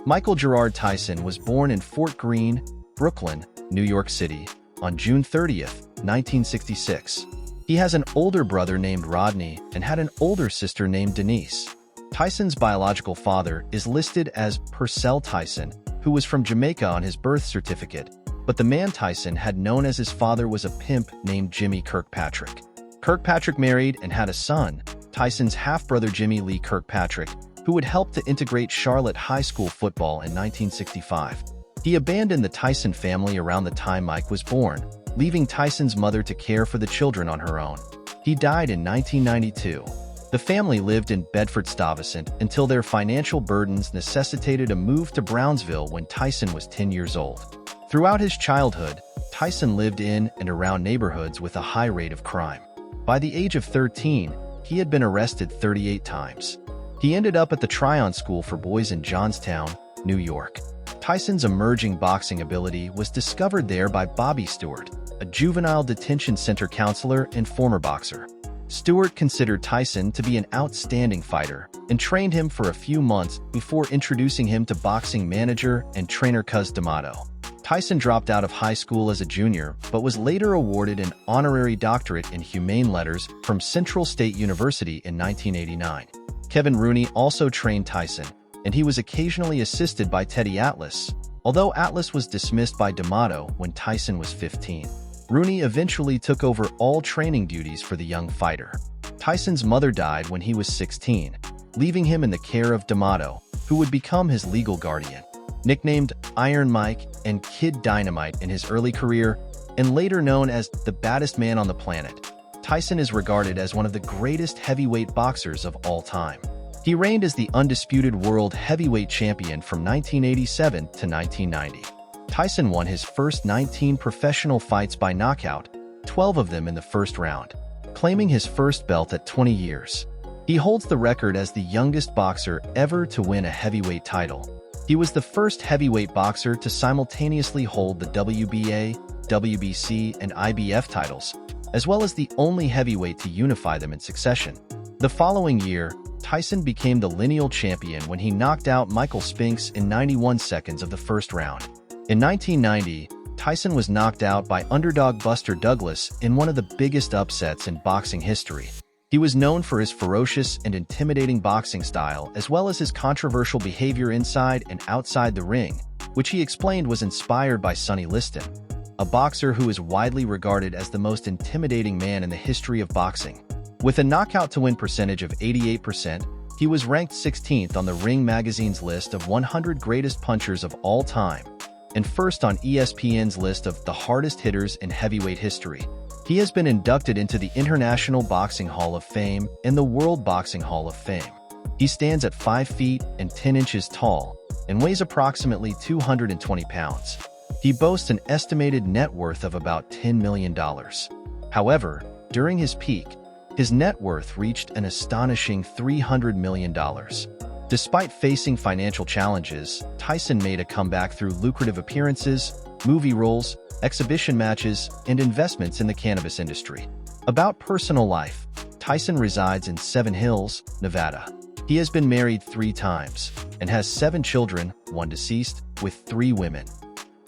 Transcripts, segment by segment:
Michael Gerard Tyson was born in Fort Greene, Brooklyn, New York City, on June 30th, 1966. He has an older brother named Rodney and had an older sister named Denise. Tyson's biological father is listed as Purcell Tyson, who was from Jamaica on his birth certificate, but the man Tyson had known as his father was a pimp named Jimmy Kirkpatrick. Kirkpatrick married and had a son, Tyson's half-brother Jimmy Lee Kirkpatrick, who would help to integrate Charlotte high school football in 1965. He abandoned the Tyson family around the time Mike was born, leaving Tyson's mother to care for the children on her own. He died in 1992. The family lived in Bedford-Stuyvesant until their financial burdens necessitated a move to Brownsville when Tyson was 10 years old. Throughout his childhood, Tyson lived in and around neighborhoods with a high rate of crime. By the age of 13, he had been arrested 38 times. He ended up at the Tryon School for Boys in Johnstown, New York. Tyson's emerging boxing ability was discovered there by Bobby Stewart, a juvenile detention center counselor and former boxer. Stewart considered Tyson to be an outstanding fighter and trained him for a few months before introducing him to boxing manager and trainer Cus D'Amato. Tyson dropped out of high school as a junior but was later awarded an honorary doctorate in humane letters from Central State University in 1989. Kevin Rooney also trained Tyson, and he was occasionally assisted by Teddy Atlas, although Atlas was dismissed by D'Amato when Tyson was 15. Rooney eventually took over all training duties for the young fighter. Tyson's mother died when he was 16, leaving him in the care of D'Amato, who would become his legal guardian. Nicknamed Iron Mike and Kid Dynamite in his early career, and later known as the baddest man on the planet, Tyson is regarded as one of the greatest heavyweight boxers of all time. He reigned as the undisputed world heavyweight champion from 1987 to 1990. Tyson won his first 19 professional fights by knockout, 12 of them in the first round, claiming his first belt at 20 years. He holds the record as the youngest boxer ever to win a heavyweight title. He was the first heavyweight boxer to simultaneously hold the WBA, WBC, and IBF titles, as well as the only heavyweight to unify them in succession. The following year, Tyson became the lineal champion when he knocked out Michael Spinks in 91 seconds of the first round. In 1990, Tyson was knocked out by underdog Buster Douglas in one of the biggest upsets in boxing history. He was known for his ferocious and intimidating boxing style, as well as his controversial behavior inside and outside the ring, which he explained was inspired by Sonny Liston, a boxer who is widely regarded as the most intimidating man in the history of boxing. With a knockout-to-win percentage of 88%, he was ranked 16th on the Ring magazine's list of 100 greatest punchers of all time, and first on ESPN's list of the hardest hitters in heavyweight history. He has been inducted into the International Boxing Hall of Fame and the World Boxing Hall of Fame. He stands at 5 feet and 10 inches tall and weighs approximately 220 pounds. He boasts an estimated net worth of about $10 million. However, during his peak, his net worth reached an astonishing $300 million. Despite facing financial challenges, Tyson made a comeback through lucrative appearances, movie roles, exhibition matches, and investments in the cannabis industry. About personal life, Tyson resides in Seven Hills, Nevada. He has been married 3 times and has 7 children, 1 deceased, with 3 women.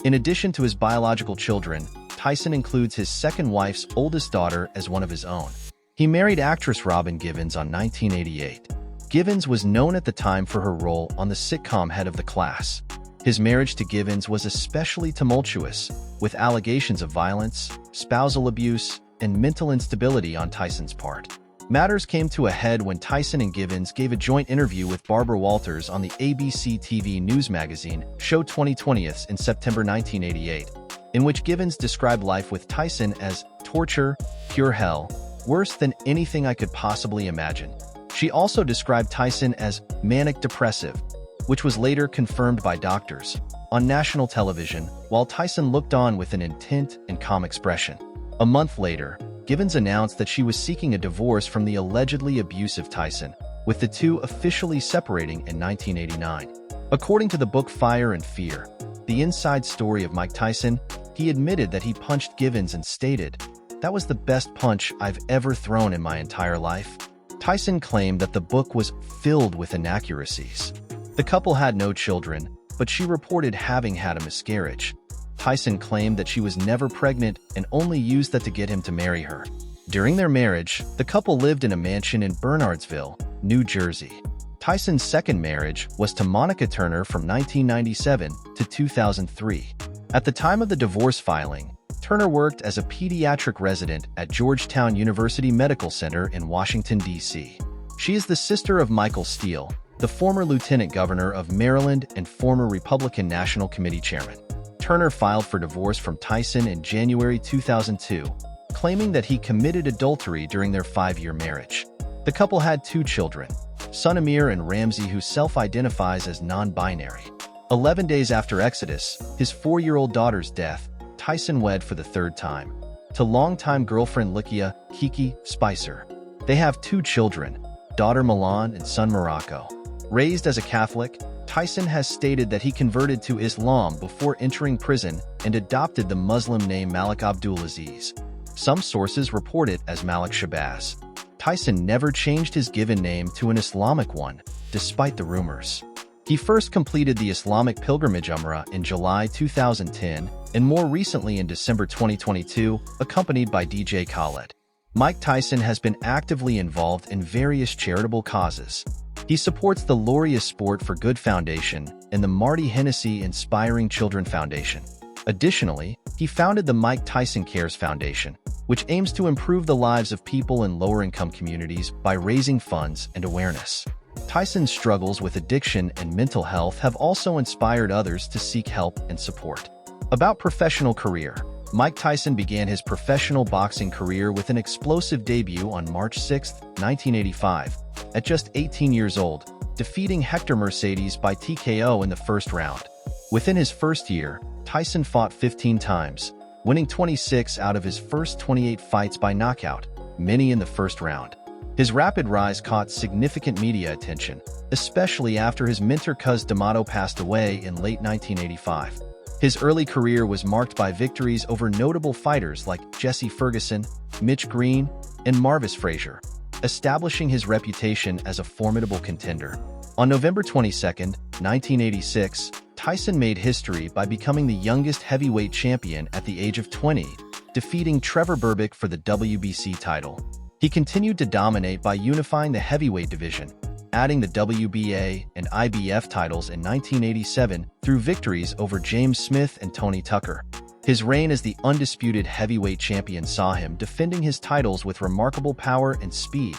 In addition to his biological children, Tyson includes his second wife's oldest daughter as one of his own. He married actress Robin Givens on 1988. Givens was known at the time for her role on the sitcom Head of the Class. His marriage to Givens was especially tumultuous, with allegations of violence, spousal abuse, and mental instability on Tyson's part. Matters came to a head when Tyson and Givens gave a joint interview with Barbara Walters on the ABC TV news magazine Show 2020 in September 1988, in which Givens described life with Tyson as torture, pure hell, worse than anything I could possibly imagine. She also described Tyson as manic depressive, which was later confirmed by doctors. On national television, while Tyson looked on with an intent and calm expression. A month later, Givens announced that she was seeking a divorce from the allegedly abusive Tyson, with the two officially separating in 1989. According to the book Fire and Fear, the inside story of Mike Tyson, he admitted that he punched Givens and stated, "That was the best punch I've ever thrown in my entire life." Tyson claimed that the book was filled with inaccuracies. The couple had no children, but she reported having had a miscarriage. Tyson claimed that she was never pregnant and only used that to get him to marry her. During their marriage, the couple lived in a mansion in Bernardsville, New Jersey. Tyson's second marriage was to Monica Turner from 1997 to 2003. At the time of the divorce filing, Turner worked as a pediatric resident at Georgetown University Medical Center in Washington, D.C. She is the sister of Michael Steele, the former lieutenant governor of Maryland and former Republican National Committee chairman. Turner filed for divorce from Tyson in January 2002, claiming that he committed adultery during their 5-year marriage. The couple had 2 children, son Amir and Ramsey, who self-identifies as non-binary. 11 days after Exodus, his 4-year-old daughter's death, Tyson wed for the 3rd time to longtime girlfriend Lakiha Kiki Spicer. They have 2 children, daughter Milan and son Morocco. Raised as a Catholic, Tyson has stated that he converted to Islam before entering prison and adopted the Muslim name Malik Abdulaziz. Some sources report it as Malik Shabazz. Tyson never changed his given name to an Islamic one, despite the rumors. He first completed the Islamic pilgrimage Umrah in July 2010 and more recently in December 2022, accompanied by DJ Khaled. Mike Tyson has been actively involved in various charitable causes. He supports the Laureus Sport for Good Foundation and the Marty Hennessy Inspiring Children Foundation. Additionally, he founded the Mike Tyson Cares Foundation, which aims to improve the lives of people in lower-income communities by raising funds and awareness. Tyson's struggles with addiction and mental health have also inspired others to seek help and support. About professional career, Mike Tyson began his professional boxing career with an explosive debut on March 6, 1985, at just 18 years old, defeating Hector Mercedes by TKO in the first round. Within his first year, Tyson fought 15 times, winning 26 out of his first 28 fights by knockout, many in the first round. His rapid rise caught significant media attention, especially after his mentor Cus D'Amato passed away in late 1985. His early career was marked by victories over notable fighters like Jesse Ferguson, Mitch Green, and Marvis Frazier, establishing his reputation as a formidable contender. On November 22, 1986, Tyson made history by becoming the youngest heavyweight champion at the age of 20, defeating Trevor Berbick for the WBC title. He continued to dominate by unifying the heavyweight division, adding the WBA and IBF titles in 1987 through victories over James Smith and Tony Tucker. His reign as the undisputed heavyweight champion saw him defending his titles with remarkable power and speed,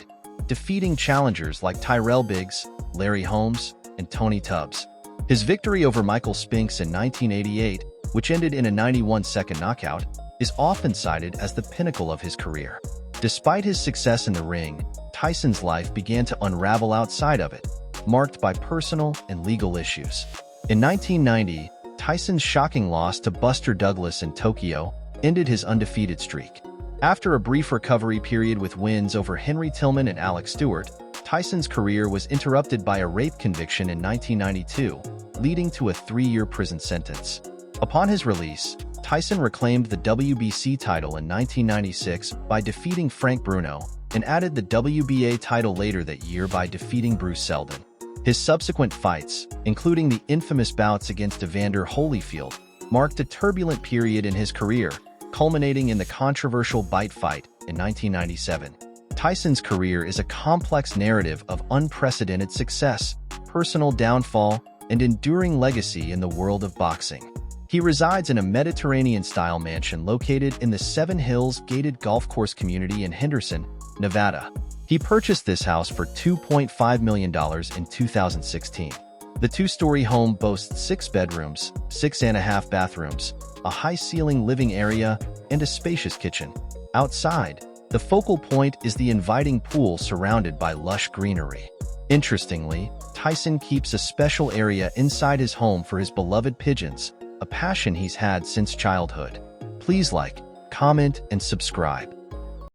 defeating challengers like Tyrell Biggs, Larry Holmes, and Tony Tubbs. His victory over Michael Spinks in 1988, which ended in a 91-second knockout, is often cited as the pinnacle of his career. Despite his success in the ring, Tyson's life began to unravel outside of it, marked by personal and legal issues. In 1990, Tyson's shocking loss to Buster Douglas in Tokyo ended his undefeated streak. After a brief recovery period with wins over Henry Tillman and Alex Stewart, Tyson's career was interrupted by a rape conviction in 1992, leading to a 3-year prison sentence. Upon his release, Tyson reclaimed the WBC title in 1996 by defeating Frank Bruno and added the WBA title later that year by defeating Bruce Seldon. His subsequent fights, including the infamous bouts against Evander Holyfield, marked a turbulent period in his career, culminating in the controversial Bite fight in 1997. Tyson's career is a complex narrative of unprecedented success, personal downfall, and enduring legacy in the world of boxing. He resides in a Mediterranean-style mansion located in the Seven Hills gated golf course community in Henderson, Nevada. He purchased this house for $2.5 million in 2016. The 2-story home boasts 6 bedrooms, 6.5 bathrooms, a high-ceiling living area, and a spacious kitchen. Outside, the focal point is the inviting pool surrounded by lush greenery. Interestingly, Tyson keeps a special area inside his home for his beloved pigeons, a passion he's had since childhood. Please like, comment, and subscribe.